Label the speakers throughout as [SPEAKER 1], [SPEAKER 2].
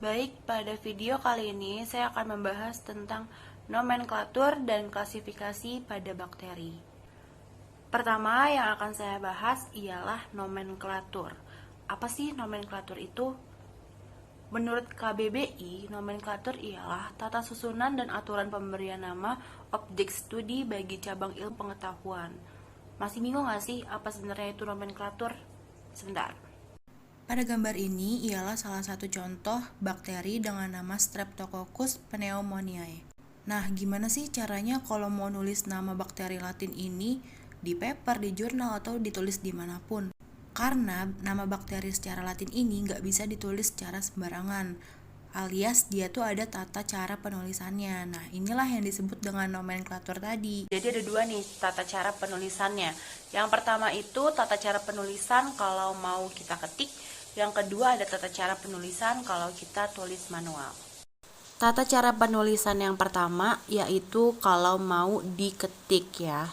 [SPEAKER 1] Baik, pada video kali ini saya akan membahas tentang nomenklatur dan klasifikasi pada bakteri. Pertama yang akan saya bahas ialah nomenklatur. Apa sih nomenklatur itu? Menurut KBBI, nomenklatur ialah tata susunan dan aturan pemberian nama objek studi bagi cabang ilmu pengetahuan. Masih bingung nggak sih apa sebenarnya itu nomenklatur? Sebentar. Pada gambar ini ialah salah satu contoh bakteri dengan nama Streptococcus pneumoniae. Nah, gimana sih caranya kalau mau nulis nama bakteri Latin ini di paper, di jurnal, atau ditulis dimanapun? Karena nama bakteri secara Latin ini nggak bisa ditulis secara sembarangan, alias dia tuh ada tata cara penulisannya. Nah, inilah yang disebut dengan nomenklatur tadi. Jadi ada dua nih tata cara penulisannya. Yang pertama itu tata cara penulisan kalau mau kita ketik. Yang kedua ada tata cara penulisan kalau kita tulis manual. Tata cara penulisan yang pertama yaitu kalau mau diketik ya.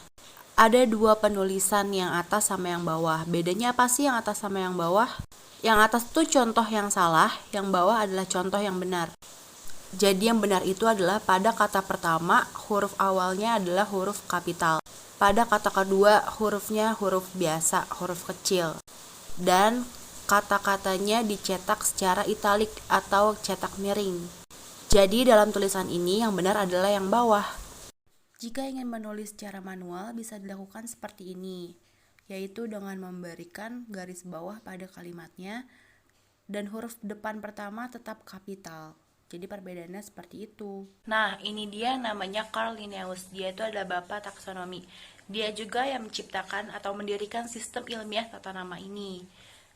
[SPEAKER 1] Ada dua penulisan, yang atas sama yang bawah. Bedanya apa sih yang atas sama yang bawah? Yang atas tuh contoh yang salah, yang bawah adalah contoh yang benar. Jadi yang benar itu adalah pada kata pertama huruf awalnya adalah huruf kapital. Pada kata kedua hurufnya huruf biasa, huruf kecil. Dan kata-katanya dicetak secara italik atau cetak miring. Jadi dalam tulisan ini yang benar adalah yang bawah. Jika ingin menulis secara manual bisa dilakukan seperti ini, yaitu dengan memberikan garis bawah pada kalimatnya dan huruf depan pertama tetap kapital. Jadi perbedaannya seperti itu. Nah, ini dia namanya Carl Linnaeus. Dia itu adalah bapak taksonomi. Dia juga yang menciptakan atau mendirikan sistem ilmiah tata nama ini.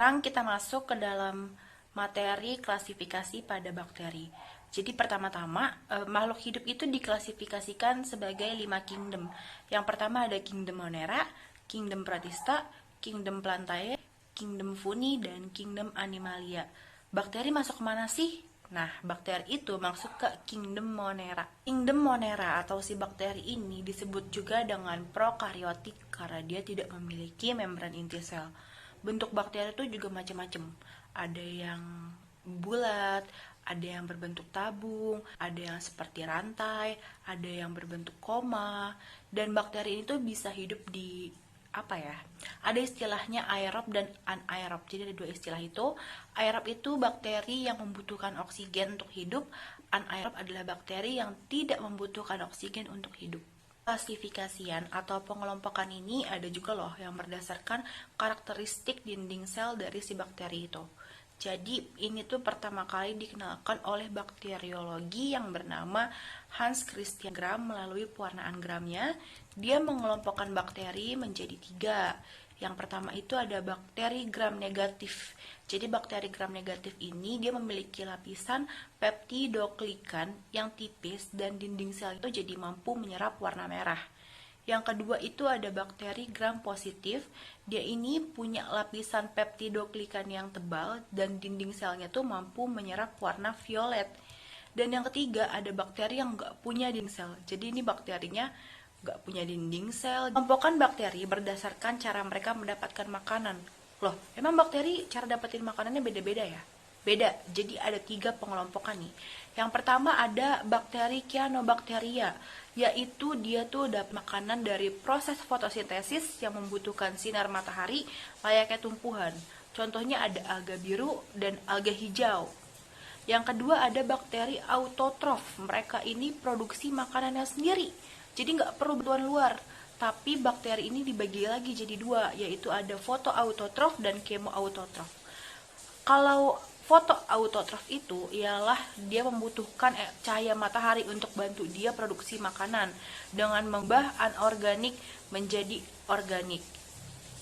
[SPEAKER 1] Sekarang kita masuk ke dalam materi klasifikasi pada bakteri. Jadi pertama-tama makhluk hidup itu diklasifikasikan sebagai 5 kingdom. Yang pertama ada kingdom Monera, kingdom Protista, kingdom Plantae, kingdom Funi, dan kingdom Animalia. Bakteri masuk kemana sih? Nah, bakteri itu masuk ke kingdom Monera. Kingdom Monera atau si bakteri ini disebut juga dengan prokaryotik karena dia tidak memiliki membran inti sel. Bentuk bakteri itu juga macam-macam. Ada yang bulat, ada yang berbentuk tabung, ada yang seperti rantai, ada yang berbentuk koma, dan bakteri ini tuh bisa hidup di ada istilahnya aerob dan anaerob. Jadi ada dua istilah itu. Aerob itu bakteri yang membutuhkan oksigen untuk hidup, anaerob adalah bakteri yang tidak membutuhkan oksigen untuk hidup. Klasifikasian atau pengelompokan ini ada juga loh yang berdasarkan karakteristik dinding sel dari si bakteri itu. Jadi ini tuh pertama kali dikenalkan oleh bakteriologi yang bernama Hans Christian Gram melalui pewarnaan Gramnya. Dia mengelompokkan bakteri menjadi 3. Yang pertama itu ada bakteri gram negatif. Jadi bakteri gram negatif ini dia memiliki lapisan peptidoglikan yang tipis dan dinding sel itu jadi mampu menyerap warna merah. Yang kedua itu ada bakteri gram positif. Dia ini punya lapisan peptidoglikan yang tebal dan dinding selnya tuh mampu menyerap warna violet. Dan yang ketiga ada bakteri yang nggak punya dinding sel. Jadi ini bakterinya nggak punya dinding sel. Kelompokan bakteri berdasarkan cara mereka mendapatkan makanan. Loh, emang bakteri cara dapetin makanannya beda-beda ya? Beda, jadi ada 3 pengelompokan nih. Yang pertama ada bakteri Cyanobacteria, yaitu dia tuh dapat makanan dari proses fotosintesis yang membutuhkan sinar matahari layaknya tumbuhan. Contohnya ada alga biru dan alga hijau. Yang kedua ada bakteri autotrof, mereka ini produksi makanannya sendiri, jadi nggak perlu bantuan luar. Tapi bakteri ini dibagi lagi jadi 2, yaitu ada fotoautotrof dan kemoautotrof. Kalau fotoautotrof itu ialah dia membutuhkan cahaya matahari untuk bantu dia produksi makanan dengan mengubah anorganik menjadi organik.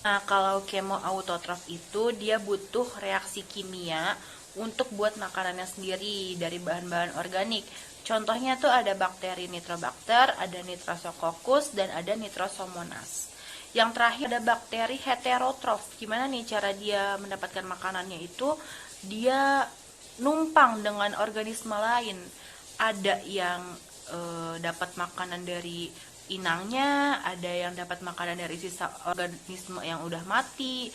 [SPEAKER 1] Nah, kalau kemoautotrof itu dia butuh reaksi kimia untuk buat makanannya sendiri dari bahan-bahan organik. Contohnya tuh ada bakteri Nitrobacter, ada Nitrosococcus, dan ada Nitrosomonas. Yang terakhir ada bakteri heterotrof. Gimana nih cara dia mendapatkan makanannya itu? Dia numpang dengan organisme lain. Ada yang dapat makanan dari inangnya, ada yang dapat makanan dari sisa organisme yang udah mati.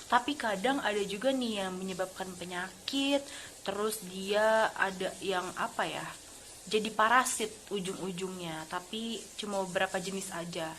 [SPEAKER 1] Tapi kadang ada juga nih yang menyebabkan penyakit. Terus dia ada yang apa ya? Jadi parasit ujung-ujungnya, tapi cuma beberapa jenis aja.